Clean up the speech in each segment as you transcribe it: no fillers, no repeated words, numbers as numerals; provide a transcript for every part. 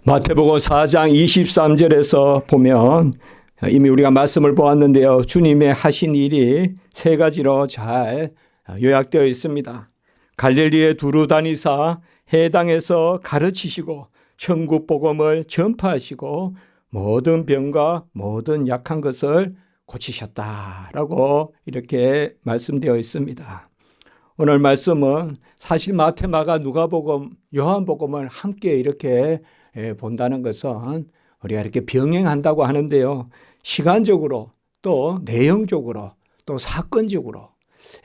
마태복음 4장 23절에서 보면 이미 우리가 말씀을 보았는데요. 주님의 하신 일이 세 가지로 잘 요약되어 있습니다. 갈릴리에 두루 다니사 해당에서 가르치시고 천국 복음을 전파하시고 모든 병과 모든 약한 것을 고치셨다라고 이렇게 말씀되어 있습니다. 오늘 말씀은 사실 마태, 마가, 누가복음, 요한복음을 함께 이렇게 본다는 것은 우리가 이렇게 병행한다고 하는데요. 시간적으로 또 내용적으로 또 사건적으로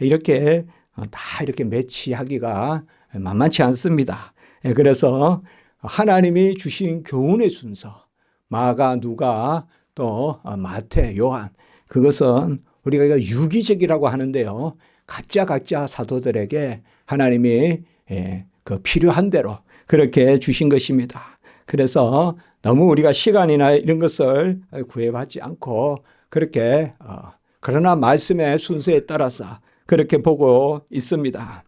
이렇게 다 이렇게 매치하기가 만만치 않습니다. 그래서 하나님이 주신 교훈의 순서, 마가, 누가, 또 마태, 요한, 그것은 우리가 유기적이라고 하는데요. 각자 사도들에게 하나님이 그 필요한 대로 그렇게 주신 것입니다. 그래서 너무 우리가 시간이나 이런 것을 구애받지 않고 그렇게 그러나 말씀의 순서에 따라서 그렇게 보고 있습니다.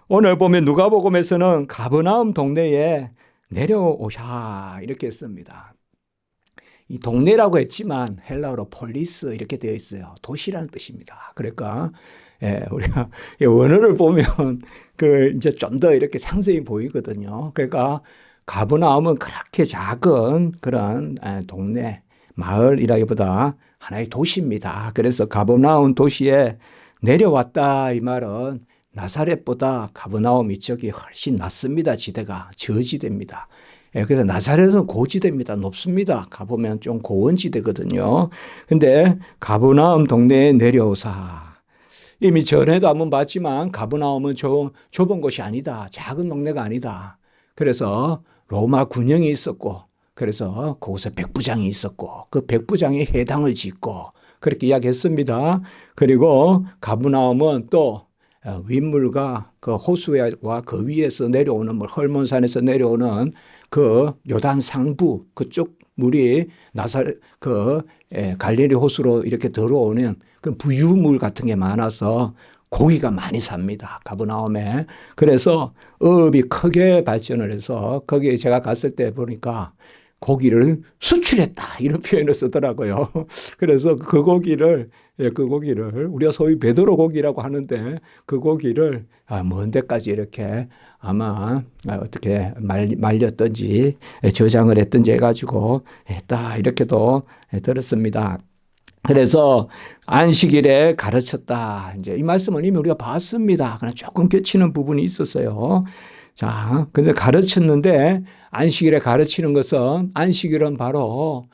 오늘 보면 누가복음에서는 가버나움 동네에 내려오샤 이렇게 했습니다. 이 동네라고 했지만 헬라어로 폴리스 이렇게 되어 있어요. 도시라는 뜻입니다. 그러니까 우리가 원어를 보면 이제 좀 더 이렇게 상세히 보이거든요. 그러니까 가버나움은 그렇게 작은 그런 동네, 마을이라기보다 하나의 도시입니다. 그래서 가버나움 도시에 내려왔다 이 말은 나사렛보다 가버나움 이쪽이 훨씬 낫습니다. 지대가 저지대입니다. 그래서 나사렛은 고지대입니다. 높습니다. 가보면 좀 고원지대거든요. 근데 가버나움 동네에 내려오사. 이미 전에도 한번 봤지만 가버나움은 좁은 곳이 아니다. 작은 동네가 아니다. 그래서 로마 군영이 있었고 그래서 거기서 백부장이 있었고 그 백부장이 회당을 짓고 그렇게 이야기했습니다. 그리고 가버나움은 또 윗물과 그 호수와 그 위에서 내려오는 물, 헐몬산에서 내려오는 그 요단 상부 그쪽 물이 갈릴리 호수로 이렇게 들어오는 그 부유물 같은 게 많아서 고기가 많이 삽니다. 가버나움에. 그래서 어업이 크게 발전을 해서 거기에 제가 갔을 때 보니까 고기를 수출했다 이런 표현을 쓰더라고요. 그래서 그 고기를 우리가 소위 베드로 고기라고 하는데 그 고기를 먼 데까지 이렇게 아마 어떻게 말렸든지 저장을 했든지 해가지고 했다 이렇게도 들었습니다. 그래서 안식일에 가르쳤다. 이제 이 말씀은 이미 우리가 봤습니다. 그러나 조금 겹치는 부분이 있었어요. 자, 근데 가르쳤는데 안식일에 가르치는 것은 안식일은 바로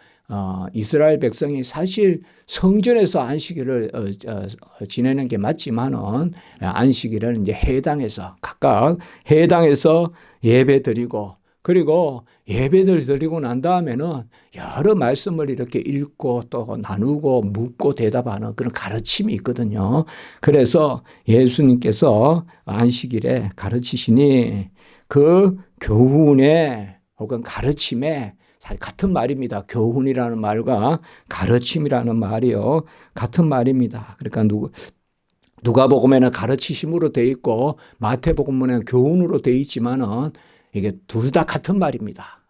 이스라엘 백성이 사실 성전에서 안식일을 지내는 게 맞지만은 안식일은 이제 해당에서 각각 해당에서 예배 드리고 그리고 예배를 드리고 난 다음에는 여러 말씀을 이렇게 읽고 또 나누고 묻고 대답하는 그런 가르침이 있거든요. 그래서 예수님께서 안식일에 가르치시니 그 교훈에 혹은 가르침에 사실 같은 말입니다. 교훈이라는 말과 가르침이라는 말이요. 같은 말입니다. 그러니까 누가복음에는 가르치심으로 되어 있고 마태복음에는 교훈으로 되어 있지만은 이게 둘 다 같은 말입니다.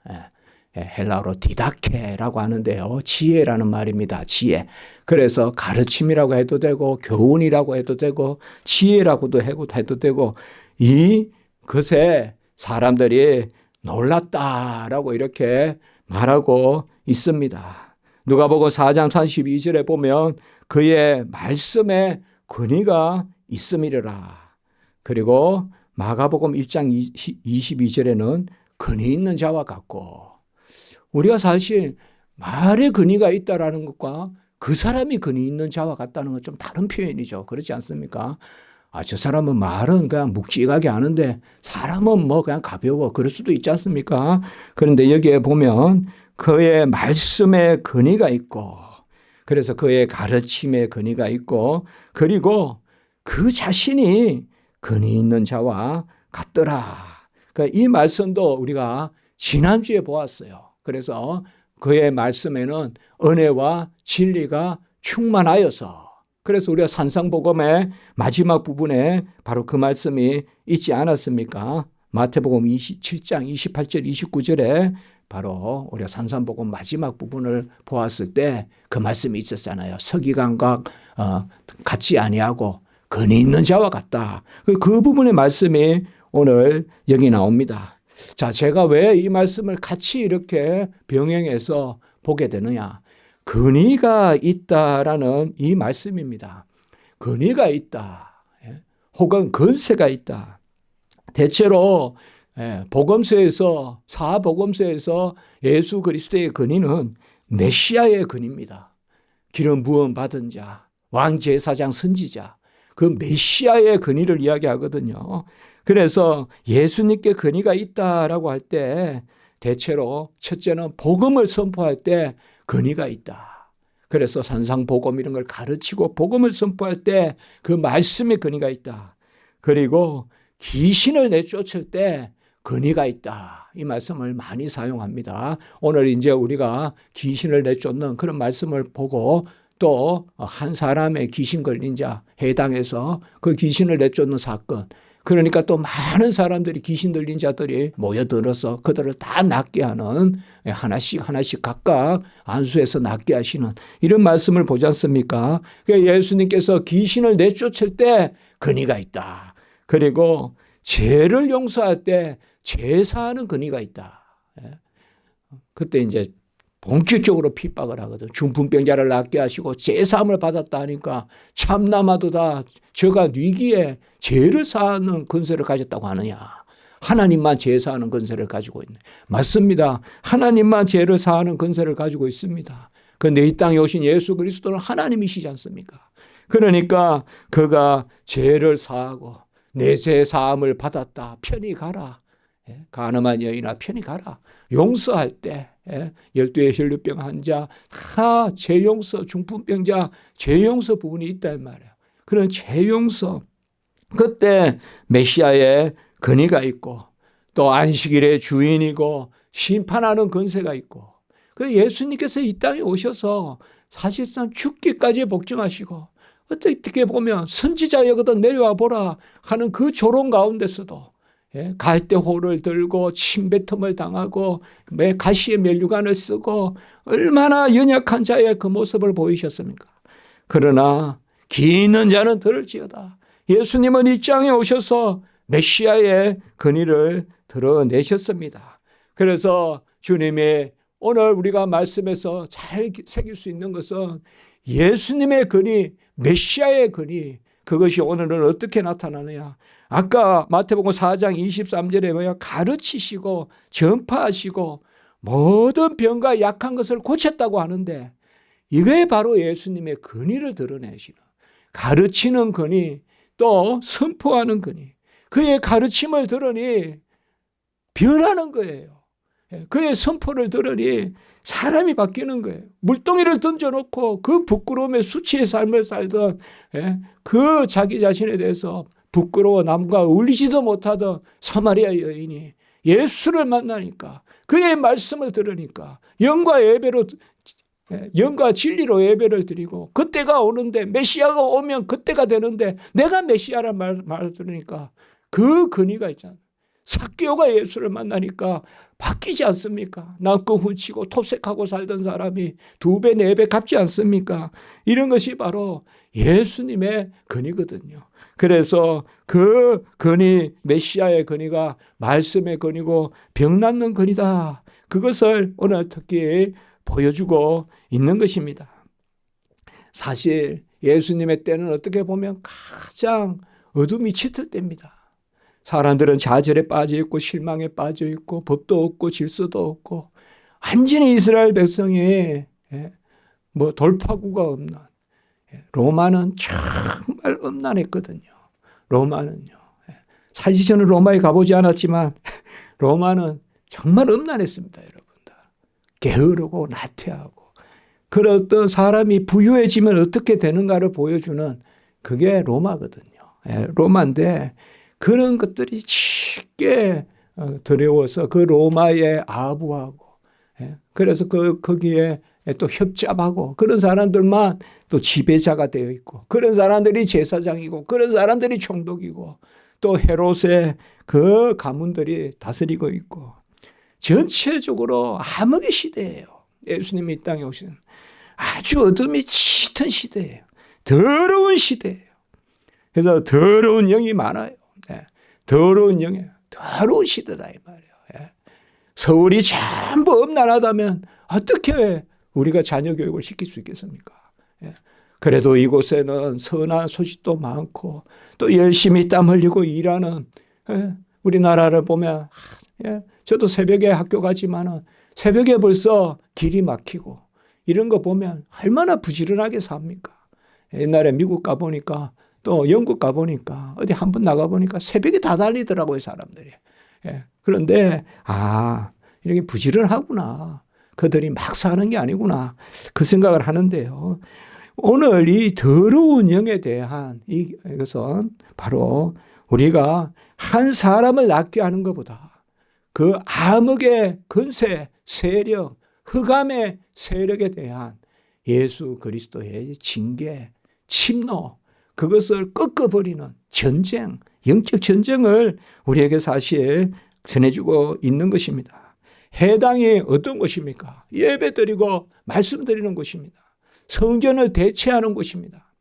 헬라어로 디다케라고 하는데요. 지혜라는 말입니다. 지혜. 그래서 가르침이라고 해도 되고 교훈이라고 해도 되고 지혜라고도 해도 되고 이 것에 사람들이 놀랐다라고 이렇게 말하고 있습니다. 누가복음 4장 32절에 보면 그의 말씀에 권위가 있음이라. 그리고 마가복음 1장 22절에는 근위 있는 자와 같고 우리가 사실 말에 근위가 있다라는 것과 그 사람이 근위 있는 자와 같다는 건 좀 다른 표현이죠. 그렇지 않습니까? 저 사람은 말은 그냥 묵직하게 하는데 사람은 뭐 그냥 가벼워. 그럴 수도 있지 않습니까? 그런데 여기에 보면 그의 말씀에 근위가 있고 그래서 그의 가르침에 근위가 있고 그리고 그 자신이 근위 있는 자와 같더라. 그러니까 이 말씀도 우리가 지난주에 보았어요. 그래서 그의 말씀에는 은혜와 진리가 충만하여서 그래서 우리가 산상복음의 마지막 부분에 바로 그 말씀이 있지 않았습니까? 마태복음 27장 28절 29절에 바로 우리가 산상복음 마지막 부분을 보았을 때 그 말씀이 있었잖아요. 서기관과 같지 아니하고 근이 있는 자와 같다. 그 부분의 말씀이 오늘 여기 나옵니다. 자, 제가 왜 이 말씀을 같이 이렇게 병행해서 보게 되느냐. 근위가 있다라는 이 말씀입니다. 근위가 있다. 혹은 근세가 있다. 대체로 복음서에서 사복음서에서 예수 그리스도의 근위는 메시아의 근위입니다. 기름 부음 받은 자, 왕제사장 선지자, 그 메시아의 근위를 이야기하거든요. 그래서 예수님께 근위가 있다라고 할 때 대체로 첫째는 복음을 선포할 때 근위가 있다. 그래서 산상복음 이런 걸 가르치고 복음을 선포할 때 그 말씀에 근위가 있다. 그리고 귀신을 내쫓을 때 근위가 있다. 이 말씀을 많이 사용합니다. 오늘 이제 우리가 귀신을 내쫓는 그런 말씀을 보고 또 한 사람의 귀신 걸린 자 해당해서 그 귀신을 내쫓는 사건, 그러니까 또 많은 사람들이 귀신 들린 자들이 모여들어서 그들을 다 낫게 하는 하나씩 각각 안수해서 낫게 하시는 이런 말씀을 보지 않습니까? 예수님께서 귀신을 내쫓을 때 근위가 있다. 그리고 죄를 용서할 때 제사하는 근위가 있다. 그때 이제 본격적으로 핍박을 하거든. 중풍병자를 낫게 하시고 제사함을 받았다 하니까 참나마도다 저가 뉘기에 죄를 사하는 근세를 가졌다고 하느냐. 하나님만 제사하는 근세를 가지고 있네. 맞습니다. 하나님만 죄를 사하는 근세를 가지고 있습니다. 그런데 이 땅에 오신 예수 그리스도는 하나님이시지 않습니까? 그러니까 그가 죄를 사하고 내 죄 사함을 받았다. 편히 가라. 가늠한 여인아 편히 가라. 용서할 때 12의 혈류병 환자 다 죄용서, 중풍병자 죄용서 부분이 있다 이 말이에요. 그런 죄용서, 그때 메시아의 근위가 있고 또 안식일의 주인이고 심판하는 근세가 있고, 그 예수님께서 이 땅에 오셔서 사실상 죽기까지 복종하시고 어떻게 보면 선지자여거든 내려와 보라 하는 그 조롱 가운데서도 갈대호를 들고 침뱉음을 당하고 가시의 면류관을 쓰고 얼마나 연약한 자의 그 모습을 보이셨습니까? 그러나 기 있는 자는 들을지어다. 예수님은 이 땅에 오셔서 메시아의 근위를 드러내셨습니다. 그래서 주님의 오늘 우리가 말씀에서 잘 새길 수 있는 것은 예수님의 근위, 메시아의 근위, 그것이 오늘은 어떻게 나타나느냐. 아까 마태복음 4장 23절에 뭐야? 가르치시고 전파하시고 모든 병과 약한 것을 고쳤다고 하는데 이게 바로 예수님의 근위를 드러내시는, 가르치는 근위, 또 선포하는 근위. 그의 가르침을 들으니 변하는 거예요. 그의 선포를 들으니 사람이 바뀌는 거예요. 물동이를 던져놓고 그 부끄러움에 수치의 삶을 살던 그 자기 자신에 대해서 부끄러워 남과 어울리지도 못하던 사마리아 여인이 예수를 만나니까, 그의 말씀을 들으니까 영과 진리로 예배를 드리고, 그때가 오는데 메시아가 오면 그때가 되는데 내가 메시아란 말을 들으니까 그 근위가 있잖아요. 삭개오가 예수를 만나니까 바뀌지 않습니까? 남고 훔치고 토색하고 살던 사람이 2배, 4배 갚지 않습니까? 이런 것이 바로 예수님의 근위거든요. 그래서 그 근위, 메시아의 근위가 말씀의 근위고 병 낫는 근위다. 그것을 오늘 특히 보여주고 있는 것입니다. 사실 예수님의 때는 어떻게 보면 가장 어둠이 짙을 때입니다. 사람들은 좌절에 빠져 있고 실망에 빠져 있고 법도 없고 질서도 없고 완전히 이스라엘 백성이 돌파구가 없는, 로마는 정말 음란했거든요. 로마는요. 사실 저는 로마에 가보지 않았지만 로마는 정말 음란했습니다, 여러분들. 게으르고 나태하고. 그런 어떤 사람이 부유해지면 어떻게 되는가를 보여주는 그게 로마거든요. 로마인데 그런 것들이 쉽게 들여워서 그 로마에 아부하고, 그래서 거기에 또 협잡하고 그런 사람들만 또 지배자가 되어 있고, 그런 사람들이 제사장이고, 그런 사람들이 총독이고, 또 헤롯의 그 가문들이 다스리고 있고, 전체적으로 암흑의 시대예요. 예수님이 이 땅에 오신 아주 어둠이 짙은 시대예요. 더러운 시대예요. 그래서 더러운 영이 많아요. 더러운 영이 더러운 시대다 이 말이에요. 서울이 전부 음란하다면 어떻게 우리가 자녀 교육을 시킬 수 있겠습니까? 그래도 이곳에는 선한 소식도 많고 또 열심히 땀 흘리고 일하는 우리나라를 보면 저도 새벽에 학교 가지만은 새벽에 벌써 길이 막히고 이런 거 보면 얼마나 부지런하게 삽니까? 옛날에 미국 가보니까 또 영국 가보니까 어디 한번 나가보니까 새벽에 다 달리더라고요, 사람들이. 그런데 이렇게 부지런하구나. 그들이 막 사는 게 아니구나. 그 생각을 하는데요. 오늘 이 더러운 영에 대한 이것은 바로 우리가 한 사람을 낫게 하는 것보다 그 암흑의 근세, 세력, 흑암의 세력에 대한 예수 그리스도의 징계, 침노, 그것을 꺾어버리는 전쟁, 영적 전쟁을 우리에게 사실 전해주고 있는 것입니다. 해당이 어떤 것입니까? 예배드리고 말씀드리는 것입니다. 성전을 대체하는 것입니다.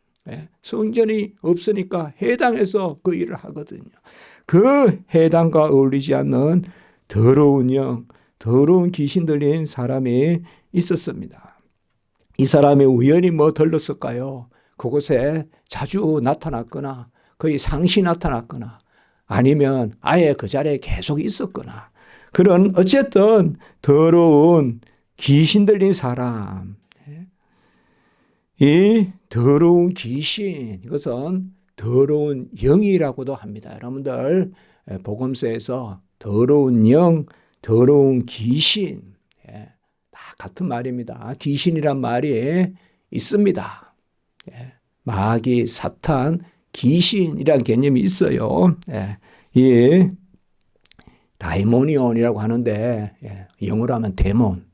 성전이 없으니까 해당에서 그 일을 하거든요. 그 해당과 어울리지 않는 더러운 영, 더러운 귀신 들린 사람이 있었습니다. 이 사람이 우연히 들렀을까요? 그곳에 자주 나타났거나 거의 상시 나타났거나 아니면 아예 그 자리에 계속 있었거나 그런 어쨌든 더러운 귀신 들린 사람, 이 더러운 귀신, 이것은 더러운 영이라고도 합니다. 여러분들 복음서에서 더러운 영, 더러운 귀신 다 같은 말입니다. 귀신이란 말이 있습니다. 마귀, 사탄, 귀신이라는 개념이 있어요. 이 다이모니온이라고 하는데 영어로 하면 데몬,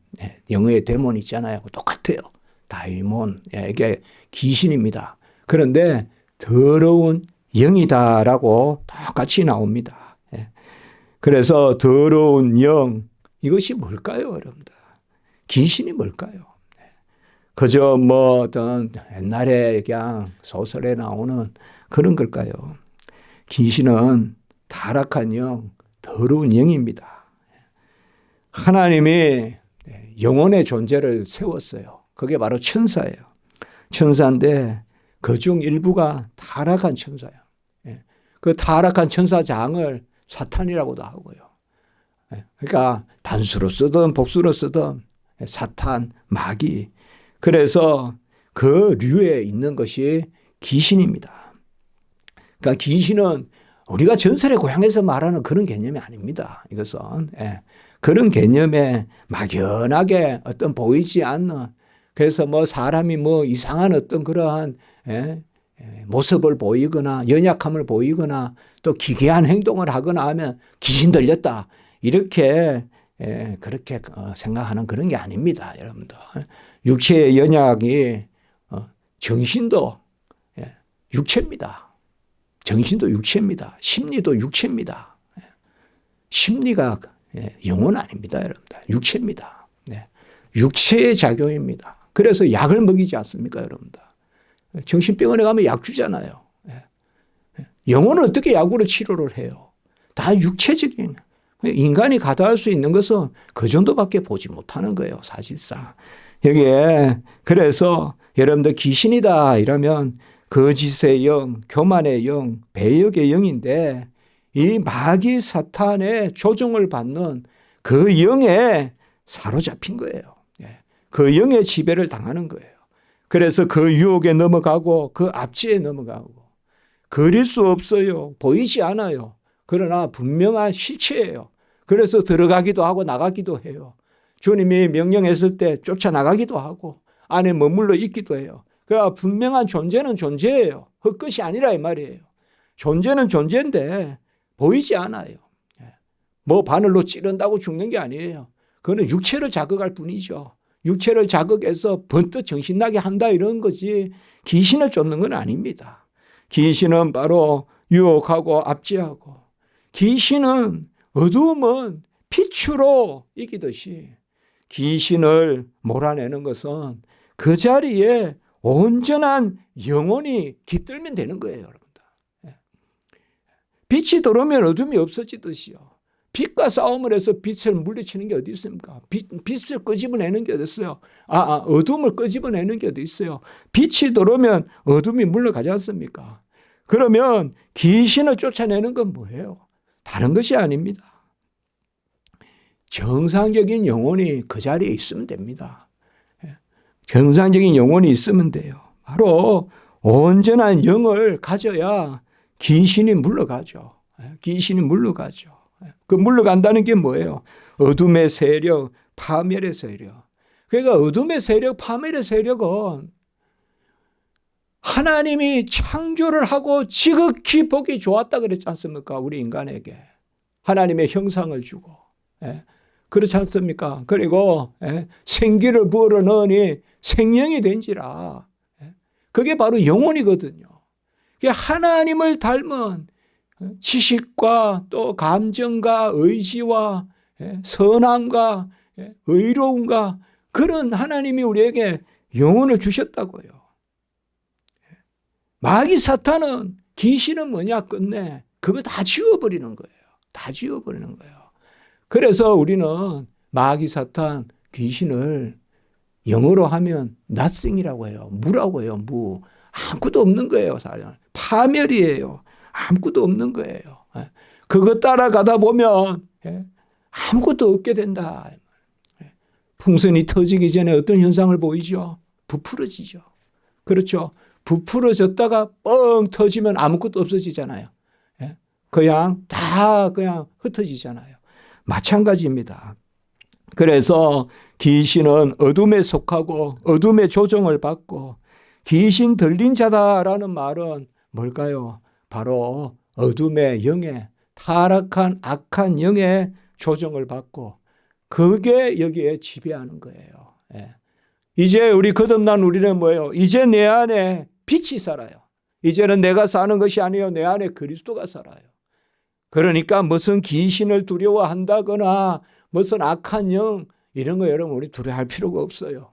영어에 데몬 있잖아요. 똑같아요. 다이몬, 이게 귀신입니다. 그런데 더러운 영이다라고 똑같이 나옵니다. 그래서 더러운 영, 이것이 뭘까요, 여러분들? 귀신이 뭘까요? 그저 어떤 옛날에 그냥 소설에 나오는 그런 걸까요? 귀신은 타락한 영, 더러운 영입니다. 하나님이 영혼의 존재를 세웠어요. 그게 바로 천사예요. 천사인데 그중 일부가 타락한 천사예요. 그 타락한 천사장을 사탄이라고도 하고요. 그러니까 단수로 쓰든 복수로 쓰든 사탄, 마귀. 그래서 그 류에 있는 것이 귀신입니다. 그러니까 귀신은 우리가 전설의 고향에서 말하는 그런 개념이 아닙니다. 이것은 그런 개념에 막연하게 어떤 보이지 않는, 그래서 사람이 이상한 어떤 그러한 모습을 보이거나 연약함을 보이거나 또 기괴한 행동을 하거나 하면 귀신 들렸다, 이렇게 그렇게 생각하는 그런 게 아닙니다, 여러분들. 육체의 연약이 정신도 육체입니다. 정신도 육체입니다. 심리도 육체입니다. 심리가 영혼 아닙니다, 여러분들. 육체입니다. 육체의 작용입니다. 그래서 약을 먹이지 않습니까, 여러분들? 정신병원에 가면 약 주잖아요. 영혼은 어떻게 약으로 치료를 해요? 다 육체적인. 인간이 가다할 수 있는 것은 그 정도밖에 보지 못하는 거예요, 사실상. 여기에 그래서 여러분들 귀신이다 이러면 거짓의 영, 교만의 영, 배역의 영인데 이 마귀 사탄의 조종을 받는 그 영에 사로잡힌 거예요. 그 영의 지배를 당하는 거예요. 그래서 그 유혹에 넘어가고 그 압제에 넘어가고 그릴 수 없어요. 보이지 않아요. 그러나 분명한 실체예요. 그래서 들어가기도 하고 나가기도 해요. 주님이 명령했을 때 쫓아나가기도 하고 안에 머물러 있기도 해요. 그러니까 분명한 존재는 존재예요. 헛것이 아니라 이 말이에요. 존재는 존재인데 보이지 않아요. 바늘로 찌른다고 죽는 게 아니에요. 그거는 육체를 자극할 뿐이죠. 육체를 자극해서 번뜩 정신나게 한다 이런 거지 귀신을 쫓는 건 아닙니다. 귀신은 바로 유혹하고 압제하고, 귀신은 어두움은 빛으로 이기듯이 귀신을 몰아내는 것은 그 자리에 온전한 영혼이 깃들면 되는 거예요, 여러분들. 빛이 들어오면 어둠이 없어지듯이요. 빛과 싸움을 해서 빛을 물리치는 게 어디 있습니까? 빛을 끄집어내는 게 어디 있어요? 어둠을 끄집어내는 게 어디 있어요? 빛이 들어오면 어둠이 물러가지 않습니까? 그러면 귀신을 쫓아내는 건 뭐예요? 다른 것이 아닙니다. 정상적인 영혼이 그 자리에 있으면 됩니다. 정상적인 영혼이 있으면 돼요. 바로 온전한 영을 가져야 귀신이 물러가죠. 귀신이 물러가죠. 그 물러간다는 게 뭐예요? 어둠의 세력, 파멸의 세력. 그러니까 어둠의 세력, 파멸의 세력은 하나님이 창조를 하고 지극히 보기 좋았다 그랬지 않습니까? 우리 인간에게. 하나님의 형상을 주고. 그렇지 않습니까? 그리고 생기를 부어 넣으니 생명이 된지라. 그게 바로 영혼이거든요. 그게 하나님을 닮은 지식과 또 감정과 의지와 선함과 의로움과 그런 하나님이 우리에게 영혼을 주셨다고요. 마귀 사탄은 귀신은 뭐냐 끝내 그거 다 지워버리는 거예요. 다 지워버리는 거예요. 그래서 우리는 마귀 사탄 귀신을 영어로 하면 nothing이라고 해요. 무라고 해요. 무. 아무것도 없는 거예요. 파멸이에요. 아무것도 없는 거예요. 그거 따라가다 보면 아무것도 없게 된다. 풍선이 터지기 전에 어떤 현상을 보이죠? 부풀어지죠. 그렇죠. 부풀어졌다가 뻥 터지면 아무것도 없어지잖아요. 그냥 다 그냥 흩어지잖아요. 마찬가지입니다. 그래서 귀신은 어둠에 속하고 어둠의 조종을 받고 귀신 들린 자다라는 말은 뭘까요? 바로 어둠의 영에 타락한 악한 영의 조종을 받고 그게 여기에 지배하는 거예요. 이제 우리 거듭난 우리는 뭐예요? 이제 내 안에 빛이 살아요. 이제는 내가 사는 것이 아니에요. 내 안에 그리스도가 살아요. 그러니까 무슨 귀신을 두려워한다거나 무슨 악한 영 이런 거 여러분 우리 두려워할 필요가 없어요.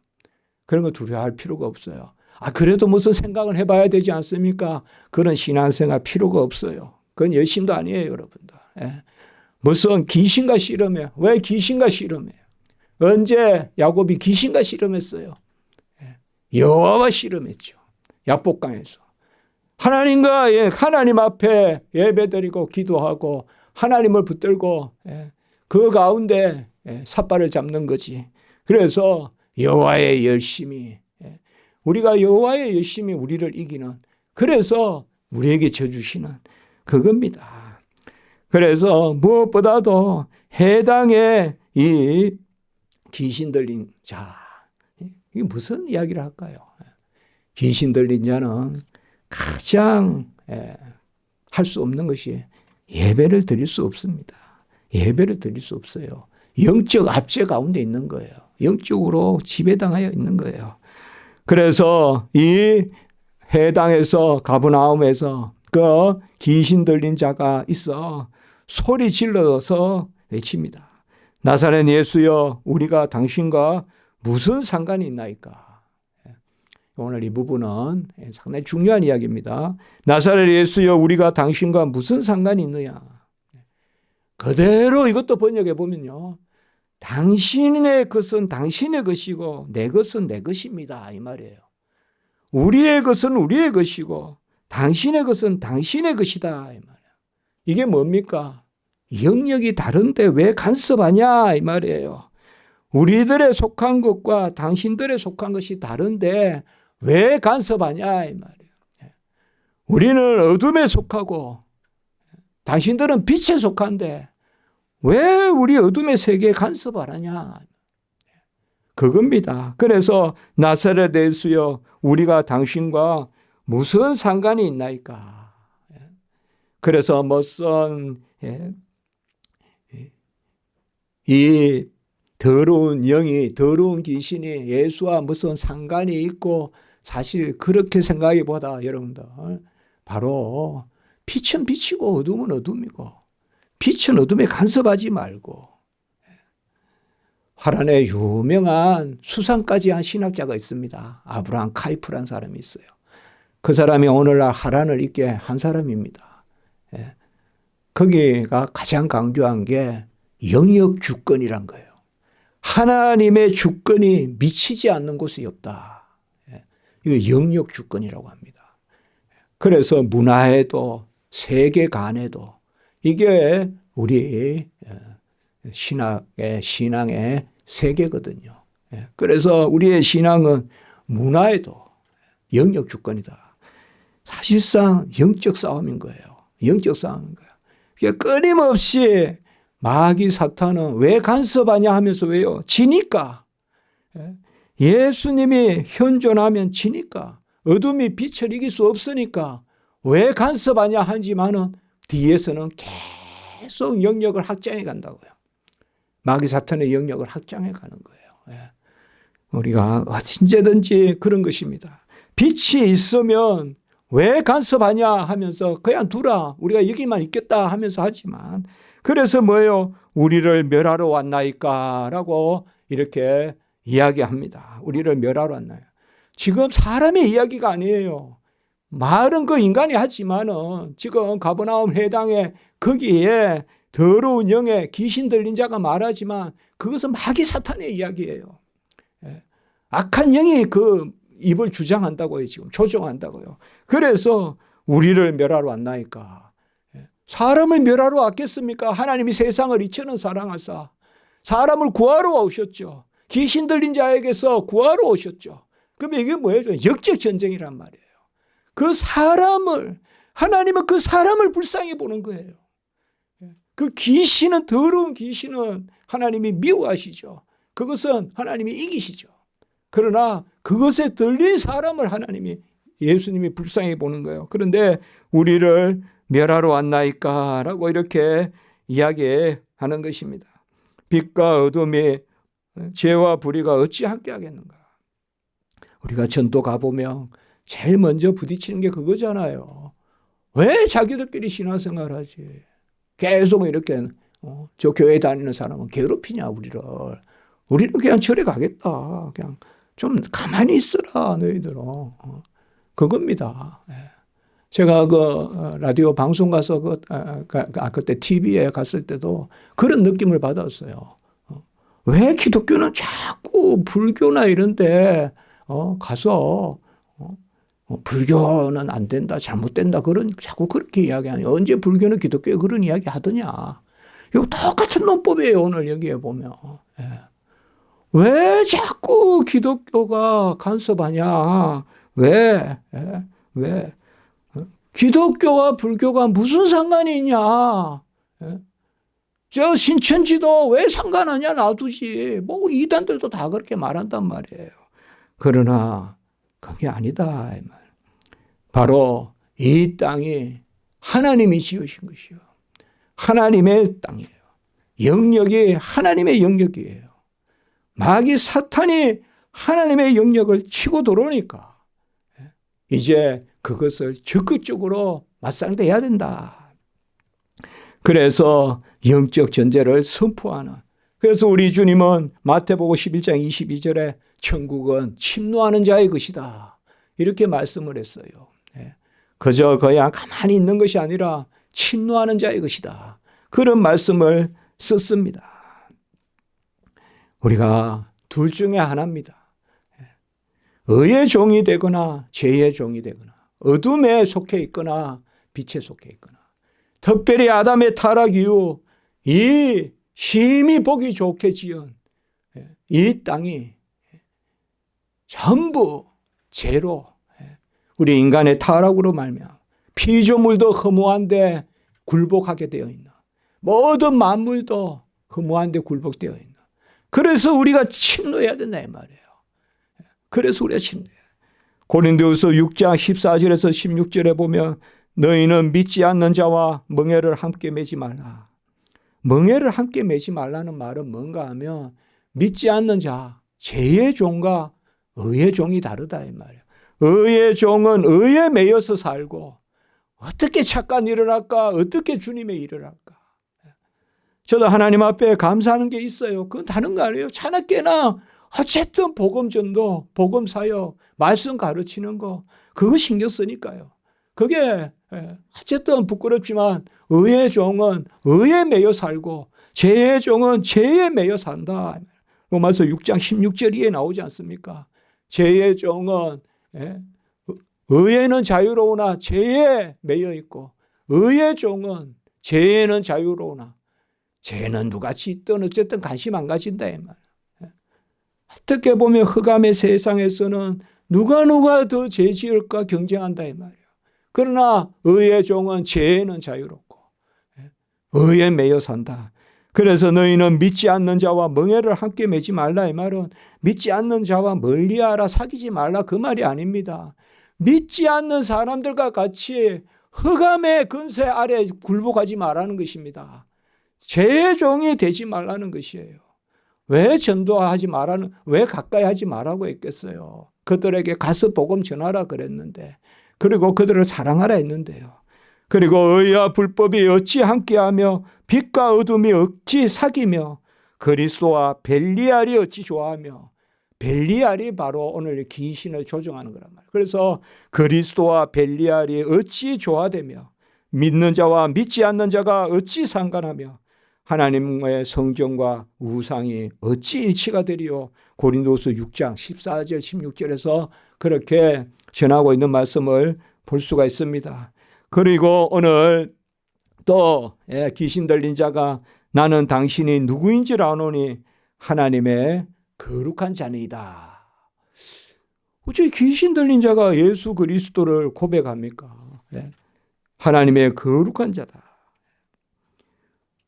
그런 거 두려워할 필요가 없어요. 그래도 무슨 생각을 해봐야 되지 않습니까? 그런 신앙생활 필요가 없어요. 그건 열심도 아니에요, 여러분들. 무슨 귀신과 씨름해요. 왜 귀신과 씨름해요? 언제 야곱이 귀신과 씨름했어요? 여호와와 씨름했죠. 야복강에서. 하나님 앞에 예배드리고 기도하고 하나님을 붙들고 그 가운데 삿발을 잡는 거지. 그래서 여호와의 열심이 우리가 여호와의 열심히 우리를 이기는 그래서 우리에게 져주시는 그겁니다. 그래서 무엇보다도 해당의 이 귀신 들린 자 이게 무슨 이야기를 할까요? 귀신 들린 자는 가장 할 수 없는 것이 예배를 드릴 수 없습니다. 예배를 드릴 수 없어요. 영적 압제 가운데 있는 거예요. 영적으로 지배당하여 있는 거예요. 그래서 이 해당에서 가버나움에서 그 귀신 들린 자가 있어 소리 질러서 외칩니다. 나사렛 예수여 우리가 당신과 무슨 상관이 있나이까. 오늘 이 부분은 상당히 중요한 이야기입니다. 나사렛 예수여 우리가 당신과 무슨 상관이 있느냐. 그대로 이것도 번역해 보면요. 당신의 것은 당신의 것이고 내 것은 내 것입니다. 이 말이에요. 우리의 것은 우리의 것이고 당신의 것은 당신의 것이다. 이 말이에요. 이게 뭡니까? 영역이 다른데 왜 간섭하냐 이 말이에요. 우리들의 속한 것과 당신들의 속한 것이 다른데 왜 간섭하냐 이 말이에요. 우리는 어둠에 속하고 당신들은 빛에 속한데 왜 우리 어둠의 세계에 간섭을 하냐. 그겁니다. 그래서 나사렛 예수여 우리가 당신과 무슨 상관이 있나이까. 그래서 무슨 이 더러운 영이 더러운 귀신이 예수와 무슨 상관이 있고 사실 그렇게 생각하기보다 여러분들 바로 빛은 빛이고 어둠은 어둠이고 빛은 어둠에 간섭하지 말고 하란에 유명한 수상까지 한 신학자가 있습니다. 아브라함 카이프라는 사람이 있어요. 그 사람이 오늘날 하란을 있게 한 사람입니다. 예. 거기가 가장 강조한 게 영역 주권이란 거예요. 하나님의 주권이 미치지 않는 곳이 없다. 예. 이거 영역 주권이라고 합니다. 그래서 문화에도 세계관에도 이게 우리 신앙의 세계거든요. 그래서 우리의 신앙은 문화에도 영역 주권이다. 사실상 영적 싸움인 거예요. 영적 싸움인 거예요. 그러니까 끊임없이 마귀 사탄은 왜 간섭하냐 하면서 왜요? 지니까. 예수님이 현존하면 지니까. 어둠이 빛을 이길 수 없으니까 왜 간섭하냐 하지만은 뒤에서는 계속 영역을 확장해 간다고요. 마귀 사탄의 영역을 확장해 가는 거예요. 우리가 언제든지 그런 것입니다. 빛이 있으면 왜 간섭하냐 하면서 그냥 두라. 우리가 여기만 있겠다 하면서 하지만 그래서 뭐예요? 우리를 멸하러 왔나이까 라고 이렇게 이야기합니다. 우리를 멸하러 왔나요? 지금 사람의 이야기가 아니에요. 말은 그 인간이 하지만은 지금 가버나움 회당에 거기에 더러운 영에 귀신 들린 자가 말하지만 그것은 마귀 사탄의 이야기예요. 악한 영이 그 입을 주장한다고요. 지금 조종한다고요. 그래서 우리를 멸하러 왔나이까. 사람을 멸하러 왔겠습니까? 하나님이 세상을 이처럼 사랑하사 사람을 구하러 오셨죠. 귀신 들린 자에게서 구하러 오셨죠. 그러면 이게 뭐예요? 역적 전쟁이란 말이에요. 그 사람을 하나님은 그 사람을 불쌍히 보는 거예요. 그 귀신은 더러운 귀신은 하나님이 미워하시죠. 그것은 하나님이 이기시죠. 그러나 그것에 들린 사람을 하나님이 예수님이 불쌍히 보는 거예요. 그런데 우리를 멸하러 왔나이까 라고 이렇게 이야기하는 것입니다. 빛과 어둠이 죄와 불의가 어찌 함께 하겠는가. 우리가 전도 가보면 제일 먼저 부딪히는 게 그거잖아요. 왜 자기들끼리 신앙생활 하지? 계속 이렇게 저 교회 다니는 사람은 괴롭히냐 우리를. 우리는 그냥 절에 가겠다. 그냥 좀 가만히 있어라 너희들은. 그겁니다. 제가 그 라디오 방송 가서 그때 TV에 갔을 때도 그런 느낌을 받았어요. 왜 기독교는 자꾸 불교나 이런데 가서 불교는 안 된다, 잘못된다, 자꾸 그렇게 이야기하니 언제 불교는 기독교에 그런 이야기 하더냐. 이거 똑같은 논법이에요, 오늘 여기에 보면. 왜 자꾸 기독교가 간섭하냐? 왜? 기독교와 불교가 무슨 상관이 있냐? 저 신천지도 왜 상관하냐? 놔두지. 뭐 이단들도 다 그렇게 말한단 말이에요. 그러나 그게 아니다. 바로 이 땅이 하나님이 지으신 것이요. 하나님의 땅이에요. 영역이 하나님의 영역이에요. 마귀 사탄이 하나님의 영역을 치고 들어오니까 이제 그것을 적극적으로 맞상대해야 된다. 그래서 영적 전제를 선포하는. 그래서 우리 주님은 마태복음 11장 22절에 천국은 침노하는 자의 것이다. 이렇게 말씀을 했어요. 그저 그냥 가만히 있는 것이 아니라 침노하는 자의 것이다. 그런 말씀을 썼습니다. 우리가 둘 중에 하나입니다. 의의 종이 되거나 죄의 종이 되거나 어둠에 속해 있거나 빛에 속해 있거나 특별히 아담의 타락 이후 이 심히 보기 좋게 지은 이 땅이 전부 죄로 우리 인간의 타락으로 말미암아 피조물도 허무한데 굴복하게 되어 있는 모든 만물도 허무한데 굴복되어 있는 그래서 우리가 침노해야 된다 이 말이에요. 그래서 우리가 침노해야 돼요. 고린도후서 6장 14절에서 16절에 보면 너희는 믿지 않는 자와 멍에를 함께 매지 말라. 멍에를 함께 매지 말라는 말은 뭔가 하면 믿지 않는 자, 죄의 종과 의의 종이 다르다 이 말이에요. 의의 종은 의에 매여서 살고 어떻게 착한 일을 할까? 어떻게 주님의 일을 할까? 저도 하나님 앞에 감사하는 게 있어요. 그건 다른 거 아니에요. 차나깨나 어쨌든 복음 전도, 복음 사역, 말씀 가르치는 거 그거 신경 쓰니까요. 그게 어쨌든 부끄럽지만 의의 종은 의에 매여 살고 죄의 종은 죄에 매여 산다. 로마서 6장 16절에 나오지 않습니까? 죄의 종은 의에는 자유로우나 죄에 매여 있고 의의 종은 죄에는 자유로우나 죄는 누가 짓든 어쨌든 관심 안 가진다 이 말이에요. 어떻게 보면 흑암의 세상에서는 누가 더 죄 지을까 경쟁한다 이 말이에요. 그러나 의의 종은 죄에는 자유롭고 의에 매여 산다. 그래서 너희는 믿지 않는 자와 멍에를 함께 매지 말라 이 말은 믿지 않는 자와 멀리하라 사귀지 말라 그 말이 아닙니다. 믿지 않는 사람들과 같이 흑암의 근세 아래 굴복하지 말라는 것입니다. 죄의 종이 되지 말라는 것이에요. 왜 전도하지 말라는, 왜 가까이 하지 말라고 했겠어요. 그들에게 가서 복음 전하라 그랬는데, 그리고 그들을 사랑하라 했는데요. 그리고 의와 불법이 어찌 함께하며 빛과 어둠이 어찌 사귀며 그리스도와 벨리알이 어찌 좋아하며, 벨리알이 바로 오늘 귀신을 조종하는 거란 말이에요. 그래서 그리스도와 벨리알이 어찌 조화되며 믿는 자와 믿지 않는 자가 어찌 상관하며 하나님의 성전과 우상이 어찌 일치가 되리요. 고린도서 6장 14절 16절에서 그렇게 전하고 있는 말씀을 볼 수가 있습니다. 그리고 오늘 또 귀신 들린 자가 나는 당신이 누구인지를 아노니 하나님의 거룩한 자니이다. 어째 귀신 들린 자가 예수 그리스도를 고백합니까? 하나님의 거룩한 자다.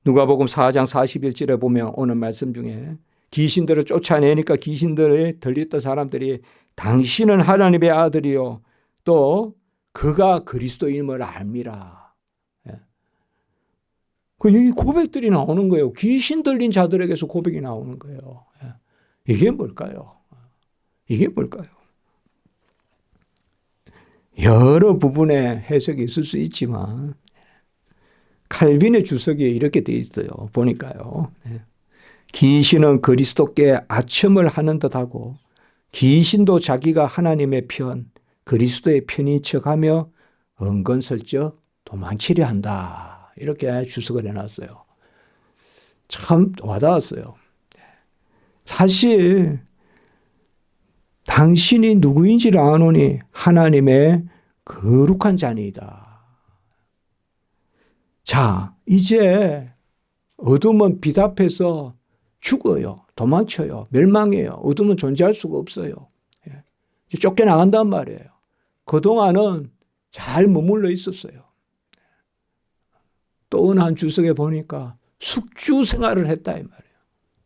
누가복음 4장 41절에 보면 오늘 말씀 중에 귀신들을 쫓아내니까 귀신들이 들렸던 사람들이 당신은 하나님의 아들이요 또 그가 그리스도임을 알미라. 이 고백들이 나오는 거예요. 귀신 들린 자들에게서 고백이 나오는 거예요. 이게 뭘까요? 이게 뭘까요? 여러 부분의 해석이 있을 수 있지만 칼빈의 주석에 이렇게 되어 있어요. 보니까요. 귀신은 그리스도께 아첨을 하는 듯하고 귀신도 자기가 하나님의 편, 그리스도의 편인 척하며 은근슬쩍 도망치려 한다. 이렇게 주석을 해놨어요. 참 와닿았어요. 사실 당신이 누구인지를 아노니 하나님의 거룩한 자니이다. 자, 이제 어둠은 빛 앞에서 죽어요. 도망쳐요. 멸망해요. 어둠은 존재할 수가 없어요. 쫓겨나간단 말이에요. 그동안은 잘 머물러 있었어요. 또 어느 한 주석에 보니까 숙주 생활을 했다 이 말이에요.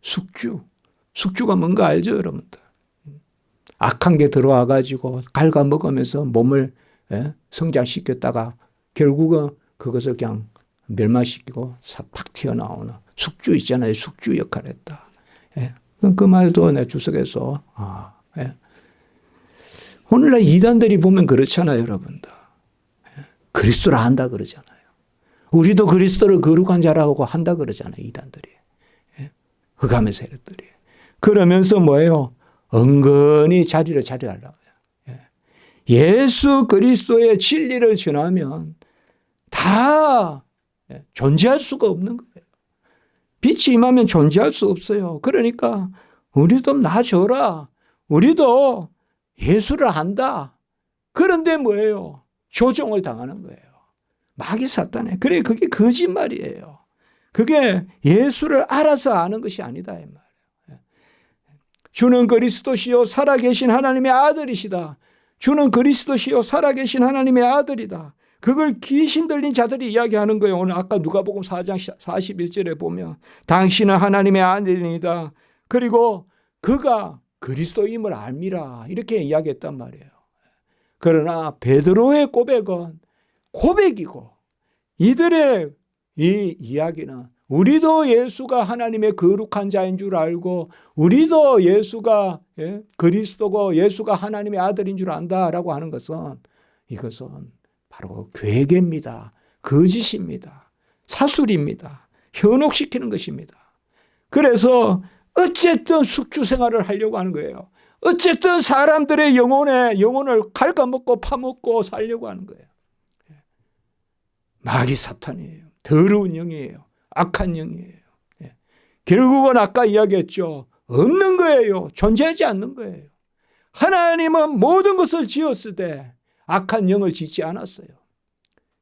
숙주. 숙주가 뭔가 알죠, 여러분들? 악한 게 들어와 가지고 갉아먹으면서 몸을 성장시켰다가 결국은 그것을 그냥 멸망시키고 팍 튀어나오는 숙주 있잖아요. 숙주 역할을 했다. 그 말도 내 주석에서 오늘날 이단들이 보면 그렇잖아요, 여러분들. 그리스도를 한다 그러잖아요. 우리도 그리스도를 거룩한 자라고 한다 그러잖아요, 이단들이. 흑암의 세력들이. 그러면서 뭐예요? 은근히 자리를 차지하려고 해요. 예수 그리스도의 진리를 전하면 다 존재할 수가 없는 거예요. 빛이 임하면 존재할 수 없어요. 그러니까 우리도 나줘라. 우리도 예수를 안다. 그런데 뭐예요? 조종을 당하는 거예요. 마귀 사탄에. 그래, 그게 거짓말이에요. 그게 예수를 알아서 아는 것이 아니다 이 말이에요. 주는 그리스도시요 살아계신 하나님의 아들이시다. 주는 그리스도시요 살아계신 하나님의 아들이다. 그걸 귀신 들린 자들이 이야기하는 거예요. 오늘 아까 누가복음 4장 41절에 보면 당신은 하나님의 아들이다. 그리고 그가 그리스도임을 알미라. 이렇게 이야기했단 말이에요. 그러나 베드로의 고백은 고백이고 이들의 이 이야기는 우리도 예수가 하나님의 거룩한 자인 줄 알고 우리도 예수가 그리스도고 예수가 하나님의 아들인 줄 안다라고 하는 것은 이것은 바로 괴계입니다. 거짓입니다. 사술입니다. 현혹시키는 것입니다. 그래서 어쨌든 숙주 생활을 하려고 하는 거예요. 어쨌든 사람들의 영혼을 갉아먹고 파먹고 살려고 하는 거예요. 마귀 사탄이에요. 더러운 영이에요. 악한 영이에요. 결국은 아까 이야기했죠. 없는 거예요. 존재하지 않는 거예요. 하나님은 모든 것을 지었을 때 악한 영을 짓지 않았어요.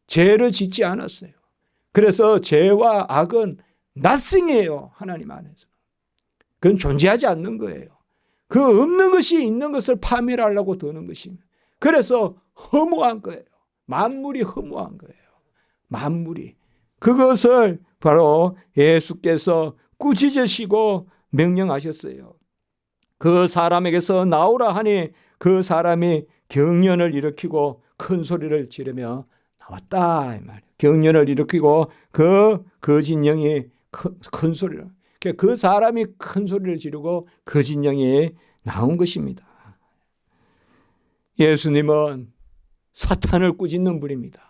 죄를 짓지 않았어요. 그래서 죄와 악은 nothing이에요. 하나님 안에서. 그건 존재하지 않는 거예요. 그 없는 것이 있는 것을 파멸하려고 드는 것입니다. 그래서 허무한 거예요. 만물이 허무한 거예요. 만물이. 그것을 바로 예수께서 꾸짖으시고 명령하셨어요. 그 사람에게서 나오라 하니 그 사람이 경련을 일으키고 큰 소리를 지르며 나왔다. 이 말이에요. 경련을 일으키고 그 거짓 영이 큰 소리를. 그 사람이 큰 소리를 지르고 거짓 영이 나온 것입니다. 예수님은 사탄을 꾸짖는 분입니다.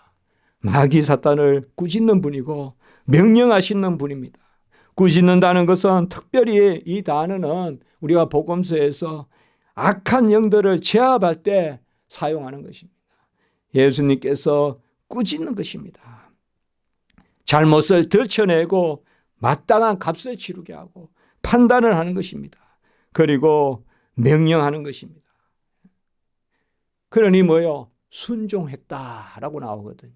마귀 사탄을 꾸짖는 분이고 명령하시는 분입니다. 꾸짖는다는 것은 특별히 이 단어는 우리가 복음서에서 악한 영들을 제압할 때 사용하는 것입니다. 예수님께서 꾸짖는 것입니다. 잘못을 들춰내고 마땅한 값을 치르게 하고 판단을 하는 것입니다. 그리고 명령하는 것입니다. 그러니 뭐요? 순종했다라고 나오거든요.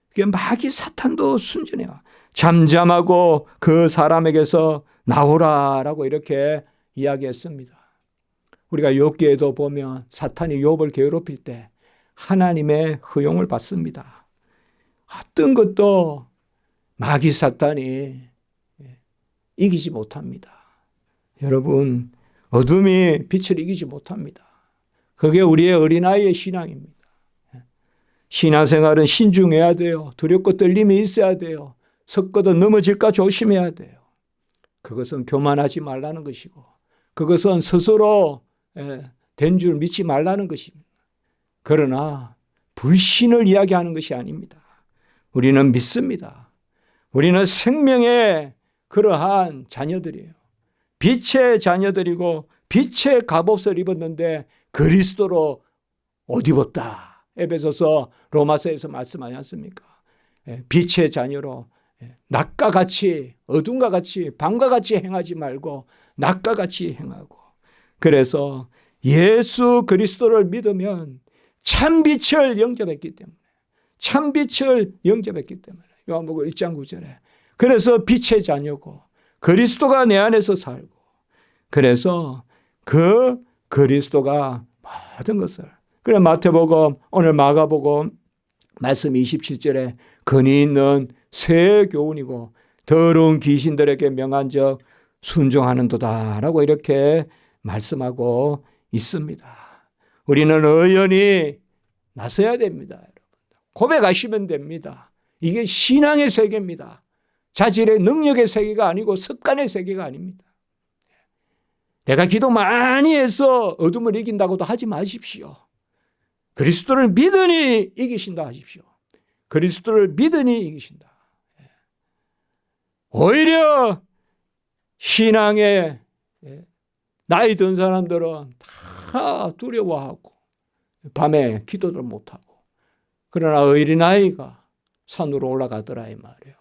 그게 마귀 사탄도 순전해요. 잠잠하고 그 사람에게서 나오라라고 이렇게 이야기했습니다. 우리가 욥기에도 보면 사탄이 욥을 괴롭힐 때 하나님의 허용을 받습니다. 어떤 것도 마귀 사탄이 이기지 못합니다. 여러분, 어둠이 빛을 이기지 못합니다. 그게 우리의 어린아이의 신앙입니다. 신앙생활은 신중해야 돼요. 두렵고 떨림이 있어야 돼요. 섰거든 넘어질까 조심해야 돼요. 그것은 교만하지 말라는 것이고 그것은 스스로 된 줄 믿지 말라는 것입니다. 그러나 불신을 이야기하는 것이 아닙니다. 우리는 믿습니다. 우리는 생명의 그러한 자녀들이에요. 빛의 자녀들이고 빛의 갑옷을 입었는데 그리스도로 옷 입었다. 에베소서 로마서에서 말씀하지 않습니까? 빛의 자녀로 낮과 같이 어둠과 같이 밤과 같이 행하지 말고 낮과 같이 행하고 그래서 예수 그리스도를 믿으면 참빛을 영접했기 때문에 참빛을 영접했기 때문에 요한복음 1장 9절에 그래서 빛의 자녀고 그리스도가 내 안에서 살고 그래서 그 그리스도가 모든 것을 그래 마태복음 오늘 마가복음 말씀 27절에 근이 있는 새 교훈이고 더러운 귀신들에게 명한적 순종하는도다라고 이렇게 말씀하고 있습니다. 우리는 의연히 나서야 됩니다. 여러분. 고백하시면 됩니다. 이게 신앙의 세계입니다. 자질의 능력의 세계가 아니고 습관의 세계가 아닙니다. 내가 기도 많이 해서 어둠을 이긴다고도 하지 마십시오. 그리스도를 믿으니 이기신다 하십시오. 그리스도를 믿으니 이기신다. 오히려 신앙에 나이 든 사람들은 다 두려워하고 밤에 기도를 못하고 그러나 어린아이가 산으로 올라가더라 이 말이에요.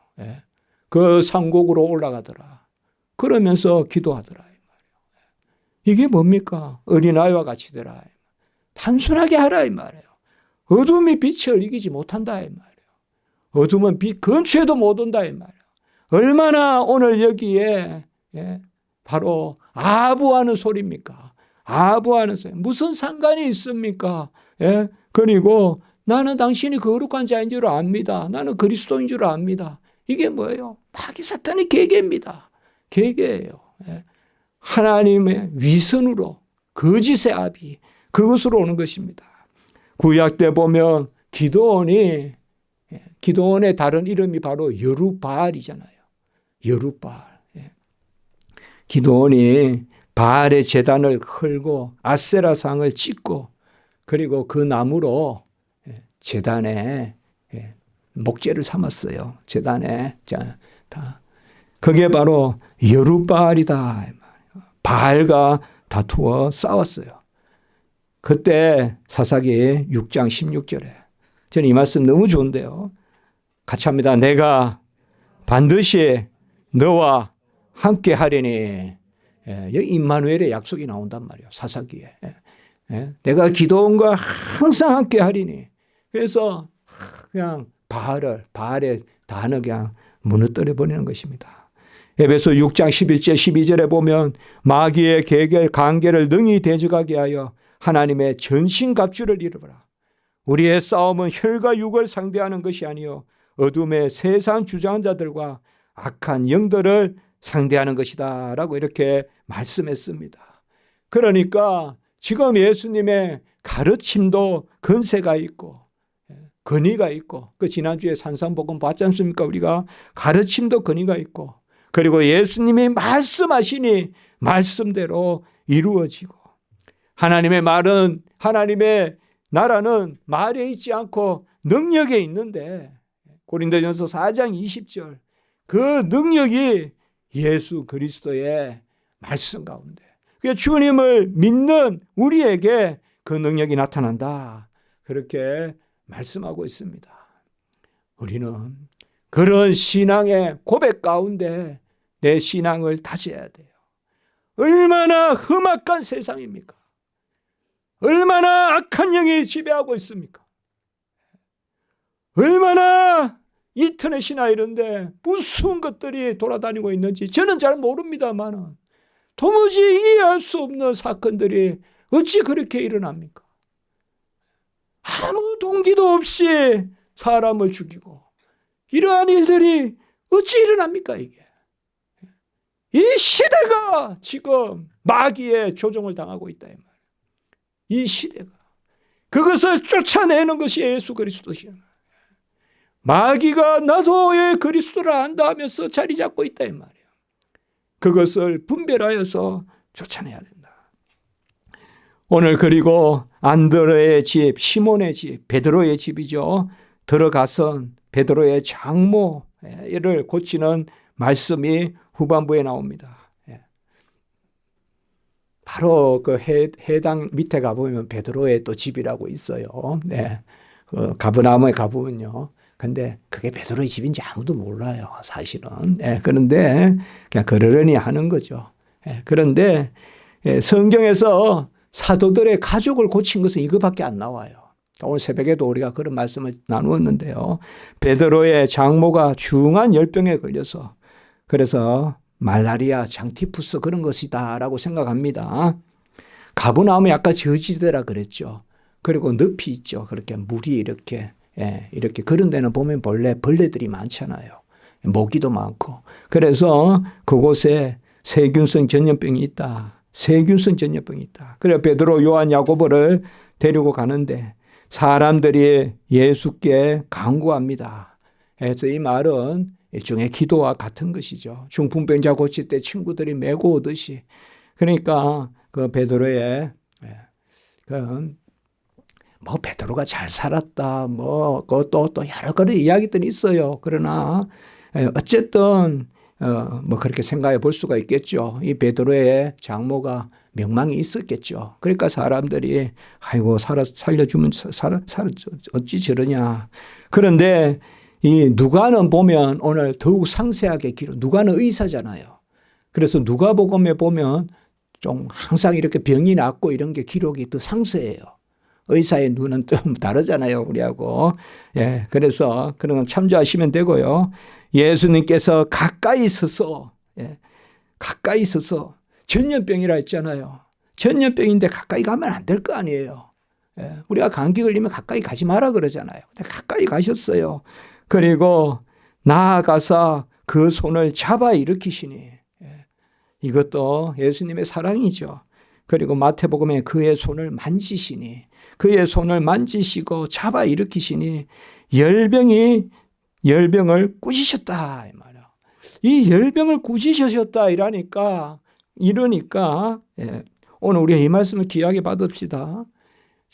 그 산곡으로 올라가더라. 그러면서 기도하더라 이 말이에요. 이게 뭡니까? 어린아이와 같이 되라. 단순하게 하라 이 말이에요. 어둠이 빛을 이기지 못한다 이 말이에요. 어둠은 빛 근처에도 못 온다 이 말이에요. 얼마나 오늘 여기에 바로 아부하는 소리입니까? 아부하는 소리. 무슨 상관이 있습니까? 그리고 나는 당신이 거룩한 자인 줄 압니다. 나는 그리스도인 줄 압니다. 이게 뭐예요? 마귀 사탄의 계계입니다. 계계예요. 하나님의 위선으로 거짓의 아비 그것으로 오는 것입니다. 구약 때 보면 기드온의 다른 이름이 바로 여루바알이잖아요. 여루바알. 기드온이 바알의 제단을 헐고 아세라상을 찍고 그리고 그 나무로 제단에 목재를 삼았어요. 제단에 그게 바로 여룻바알이다. 바알과 다투어 싸웠어요. 그때 사사기 6장 16절에 저는 이 말씀 너무 좋은데요. 같이 합니다. 내가 반드시 너와 함께 하리니. 여기 임마누엘의 약속이 나온단 말이에요. 사사기에. 내가 기도원과 항상 함께 하리니. 그래서 그냥 바알의 단을 그냥 무너뜨려 버리는 것입니다. 에베소 6장 11절 12절에 보면 마귀의 관계를 능히 대적하게 하여 하나님의 전신갑주를 입으라. 우리의 싸움은 혈과 육을 상대하는 것이 아니요 어둠의 세상 주장한 자들과 악한 영들을 상대하는 것이다 라고 이렇게 말씀했습니다. 그러니까 지금 예수님의 가르침도 근세가 있고 권위가 있고, 그 지난주에 산상복음 봤지 않습니까? 우리가 가르침도 권위가 있고, 그리고 예수님이 말씀하시니 말씀대로 이루어지고, 하나님의 말은, 하나님의 나라는 말에 있지 않고 능력에 있는데, 고린도전서 4장 20절, 그 능력이 예수 그리스도의 말씀 가운데, 그 주님을 믿는 우리에게 그 능력이 나타난다, 그렇게 말씀하고 있습니다. 우리는 그런 신앙의 고백 가운데 내 신앙을 다져야 돼요. 얼마나 험악한 세상입니까? 얼마나 악한 영이 지배하고 있습니까? 얼마나 인터넷이나 이런데 무슨 것들이 돌아다니고 있는지 저는 잘 모릅니다만 도무지 이해할 수 없는 사건들이 어찌 그렇게 일어납니까? 아무 동기도 없이 사람을 죽이고 이러한 일들이 어찌 일어납니까? 이게 이 시대가 지금 마귀의 조종을 당하고 있다 이 말이에요. 이 시대가 그것을 쫓아내는 것이 예수 그리스도시야. 마귀가 나도 왜 그리스도를 안다 하면서 자리 잡고 있다 이 말이에요. 그것을 분별하여서 쫓아내야 된다. 오늘 그리고 안드레의 집, 시몬의 집, 베드로의 집이죠. 들어가선 베드로의 장모를 고치는 말씀이 후반부에 나옵니다. 바로 그 해당 밑에 가보면 베드로의 또 집이라고 있어요. 네. 그 가버나움에 가보면요. 근데 그게 베드로의 집인지 아무도 몰라요, 사실은. 그런데 그냥 그러려니 하는 거죠. 그런데 성경에서 사도들의 가족을 고친 것은 이거밖에 안 나와요. 오늘 새벽에도 우리가 그런 말씀을 나누었는데요. 베드로의 장모가 중한 열병에 걸려서 그래서 말라리아, 장티푸스 그런 것이다 라고 생각합니다. 가버나움이 아까 저지대라 그랬죠. 그리고 늪이 있죠. 그렇게 물이 이렇게 그런 데는 보면 본래 벌레들이 많잖아요. 모기도 많고. 그래서 그곳에 세균성 전염병이 있다. 세균성 전염병이 있다. 그래서 베드로, 요한, 야고보를 데리고 가는데 사람들이 예수께 간구합니다. 그래서 이 말은 일종의 기도와 같은 것이죠. 중풍병자 고칠 때 친구들이 메고 오듯이. 그러니까 그 베드로의 뭐 베드로가 잘 살았다, 뭐 그것도 또 여러 가지 이야기들이 있어요. 그러나 어쨌든 뭐 그렇게 생각해 볼 수가 있겠죠. 이 베드로의 장모가 명망이 있었겠죠. 그러니까 사람들이 아이고 살려주면 어찌 저러냐. 그런데 이 누가는 보면 오늘 더욱 상세하게 기록. 누가는 의사잖아요. 그래서 누가복음에 보면 좀 항상 이렇게 병이 낫고 이런 게 기록이 더 상세해요. 의사의 눈은 좀 다르잖아요, 우리하고. 그래서 그런 건 참조하시면 되고요. 예수님께서 가까이 서서 전염병이라 했잖아요. 전염병인데 가까이 가면 안 될 거 아니에요. 우리가 감기 걸리면 가까이 가지 마라 그러잖아요. 근데 가까이 가셨어요. 그리고 나아가서 그 손을 잡아 일으키시니 이것도 예수님의 사랑이죠. 그리고 마태복음에 그의 손을 만지시니 그의 손을 만지시고 잡아 일으키시니 열병을 꾸짖으셨다 이 말이야. 이 열병을 꾸짖으셨다 이러니까 오늘 우리가 이 말씀을 귀하게 받읍시다.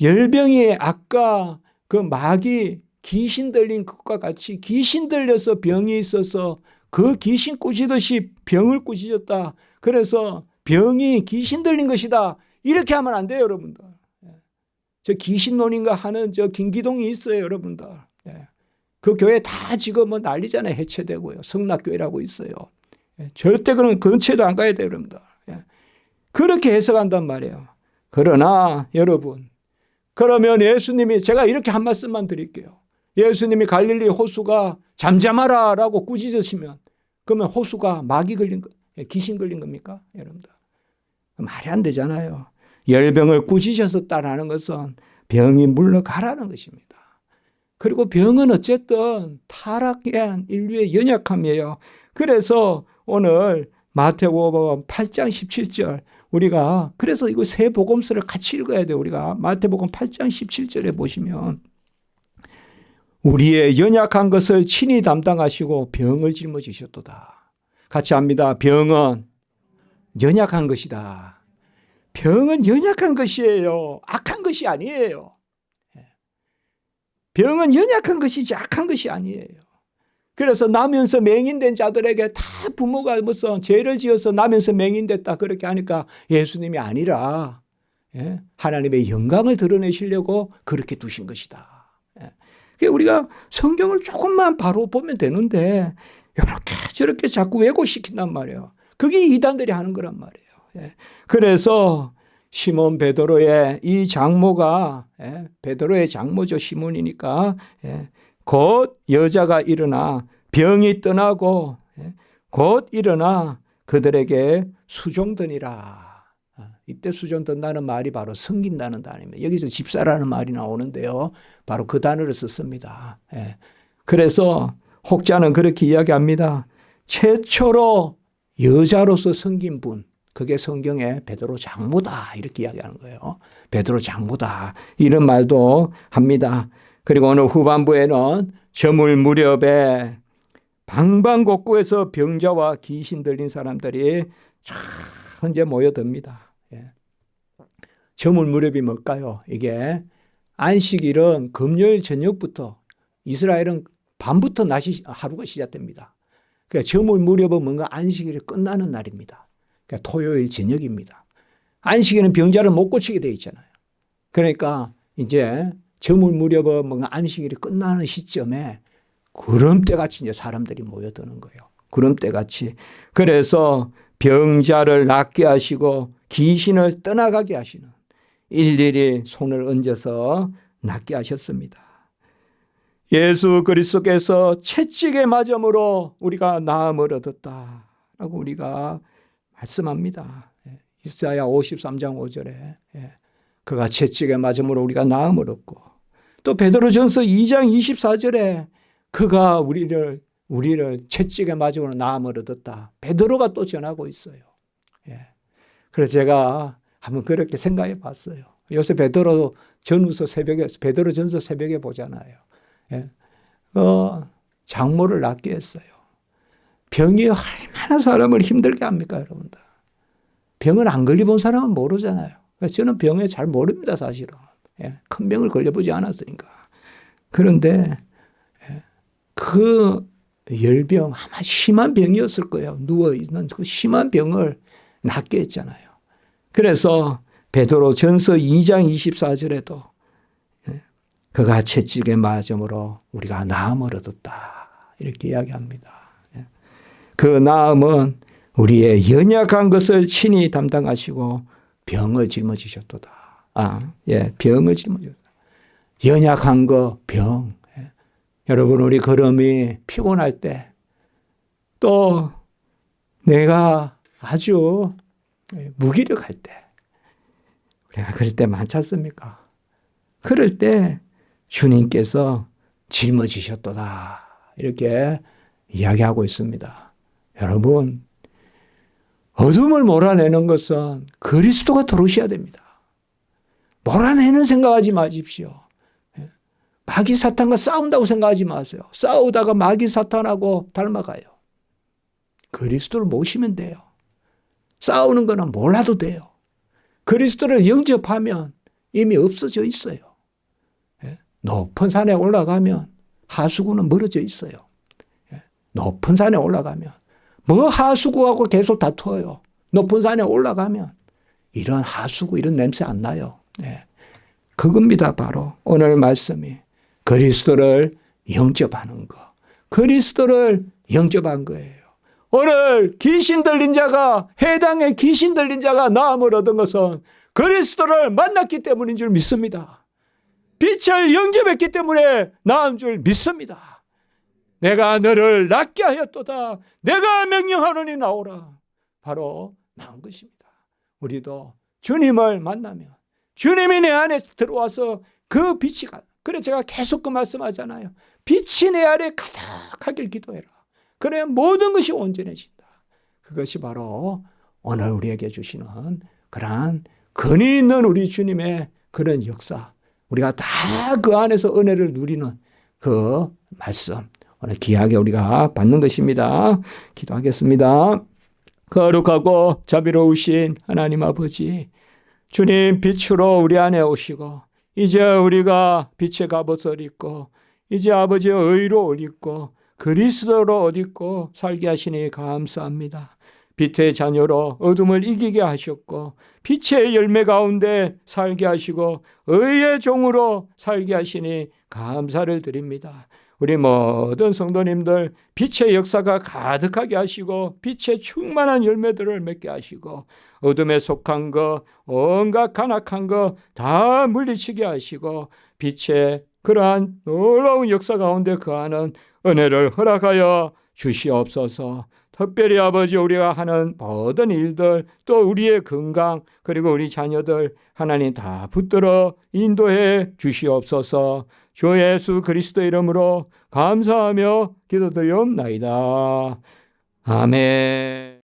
열병이 아까 그 마귀 귀신 들린 것과 같이 귀신 들려서 병이 있어서 그 귀신 꾸짖듯이 병을 꾸짖었다. 그래서 병이 귀신 들린 것이다. 이렇게 하면 안 돼요, 여러분들. 저 귀신론인가 하는 저 김기동이 있어요, 여러분들. 그 교회 다 지금 뭐 난리잖아요. 해체되고요. 성락교회라고 있어요. 절대 그런 근처에도 안 가야 돼요, 여러분들. 그렇게 해석한단 말이에요. 그러나 여러분, 그러면 예수님이, 제가 이렇게 한 말씀만 드릴게요. 예수님이 갈릴리 호수가 잠잠하라 라고 꾸짖으시면 그러면 호수가 마귀 걸린 거, 귀신 걸린 겁니까? 여러분들. 말이 안 되잖아요. 열병을 꾸짖으셨다라는 것은 병이 물러가라는 것입니다. 그리고 병은 어쨌든 타락한 인류의 연약함이에요. 그래서 오늘 마태복음 8장 17절 우리가 그래서 이거 세 복음서를 같이 읽어야 돼요. 우리가 마태복음 8장 17절에 보시면 우리의 연약한 것을 친히 담당하시고 병을 짊어지셨도다. 같이 합니다. 병은 연약한 것이다. 병은 연약한 것이에요. 악한 것이 아니에요. 병은 연약한 것이지 악한 것이 아니에요. 그래서 나면서 맹인된 자들에게 다 부모가 무슨 죄를 지어서 나면서 맹인됐다 그렇게 하니까 예수님이 아니라 하나님의 영광을 드러내시려고 그렇게 두신 것이다. 우리가 성경을 조금만 바로 보면 되는데 이렇게 저렇게 자꾸 왜곡시킨단 말이에요. 그게 이단들이 하는 거란 말이에요. 그래서 시몬 베드로의 이 장모가 베드로의 장모죠. 시몬이니까 곧 여자가 일어나 병이 떠나고 곧 일어나 그들에게 수종드니라. 이때 수종든다는 말이 바로 섬긴다는 단어입니다. 여기서 집사라는 말이 나오는데요. 바로 그 단어를 썼습니다. 그래서 혹자는 그렇게 이야기합니다. 최초로 여자로서 섬긴 분, 그게 성경에 베드로 장모다 이렇게 이야기하는 거예요. 베드로 장모다 이런 말도 합니다. 그리고 오늘 후반부에는 저물 무렵에 방방곡곡에서 병자와 귀신 들린 사람들이 현재 모여듭니다. 저물 무렵이 뭘까요? 이게 안식일은 금요일 저녁부터 이스라엘은 밤부터 하루가 시작됩니다. 그러니까 저물 무렵은 뭔가 안식일이 끝나는 날입니다. 그러니까 토요일 저녁입니다. 안식일은 병자를 못 고치게 되어 있잖아요. 그러니까 이제 저물 무렵은 뭔가 안식일이 끝나는 시점에 구름대같이 이제 사람들이 모여드는 거예요. 구름대같이. 그래서 병자를 낫게 하시고 귀신을 떠나가게 하시는 일일이 손을 얹어서 낫게 하셨습니다. 예수 그리스도께서 채찍에 맞음으로 우리가 나음을 얻었다라고 우리가 말씀합니다. 이사야 53장 5절에 그가 채찍에 맞음으로 우리가 나음을 얻고 또 베드로전서 2장 24절에 그가 우리를 채찍에 맞음으로 나음을 얻었다. 베드로가 또 전하고 있어요. 그래서 제가 한번 그렇게 생각해 봤어요. 요새 베드로 전후서 새벽에 베드로 전서 새벽에 보잖아요. 장모를 낫게 했어요. 병이 얼마나 사람을 힘들게 합니까, 여러분들? 병을 안 걸려본 사람은 모르잖아요. 저는 병에 잘 모릅니다, 사실은. 큰 병을 걸려보지 않았으니까. 그런데 그 열병, 아마 심한 병이었을 거예요. 누워있는 그 심한 병을 낫게 했잖아요. 그래서 베드로 전서 2장 24절에도 그가 채찍에 맞음으로 우리가 나음을 얻었다. 이렇게 이야기합니다. 그 나음은 우리의 연약한 것을 친히 담당하시고 병을 짊어지셨도다. 병을 짊어지셨다. 연약한 거, 병. 여러분, 우리 걸음이 피곤할 때, 또 내가 아주 무기력할 때, 우리가 그럴 때 많지 않습니까? 그럴 때 주님께서 짊어지셨도다. 이렇게 이야기하고 있습니다. 여러분, 어둠을 몰아내는 것은 그리스도가 들어오셔야 됩니다. 몰아내는 생각하지 마십시오. 마귀 사탄과 싸운다고 생각하지 마세요. 싸우다가 마귀 사탄하고 닮아가요. 그리스도를 모시면 돼요. 싸우는 거는 몰라도 돼요. 그리스도를 영접하면 이미 없어져 있어요. 높은 산에 올라가면 하수구는 멀어져 있어요. 높은 산에 올라가면 뭐 하수구하고 계속 다투어요. 높은 산에 올라가면 이런 하수구 이런 냄새 안 나요. 네. 그겁니다. 바로 오늘 말씀이 그리스도를 영접하는 거. 그리스도를 영접한 거예요. 오늘 귀신 들린 자가 해당의 귀신 들린 자가 나음을 얻은 것은 그리스도를 만났기 때문인 줄 믿습니다. 빛을 영접했기 때문에 나은 줄 믿습니다. 내가 너를 낫게 하였도다. 내가 명령하노니 나오라. 바로 나온 것입니다. 우리도 주님을 만나면 주님이 내 안에 들어와서 그 빛이 그래 제가 계속 그 말씀하잖아요. 빛이 내 안에 가득하길 기도해라. 그래야 모든 것이 온전해진다. 그것이 바로 오늘 우리에게 주시는 그러한 근위 있는 우리 주님의 그런 역사. 우리가 다 그 안에서 은혜를 누리는 그 말씀. 오늘 귀하게 우리가 받는 것입니다. 기도하겠습니다. 거룩하고 자비로우신 하나님 아버지, 주님 빛으로 우리 안에 오시고 이제 우리가 빛의 갑옷을 입고 이제 아버지의 의로 옷 입고 그리스도로 옷 입고 살게 하시니 감사합니다. 빛의 자녀로 어둠을 이기게 하셨고 빛의 열매 가운데 살게 하시고 의의 종으로 살게 하시니 감사를 드립니다. 우리 모든 성도님들 빛의 역사가 가득하게 하시고 빛의 충만한 열매들을 맺게 하시고 어둠에 속한 것, 온갖 간악한 것 다 물리치게 하시고 빛의 그러한 놀라운 역사 가운데 거하는 은혜를 허락하여 주시옵소서. 특별히 아버지 우리가 하는 모든 일들 또 우리의 건강 그리고 우리 자녀들 하나님 다 붙들어 인도해 주시옵소서. 주 예수 그리스도 이름으로 감사하며 기도드리옵나이다. 아멘.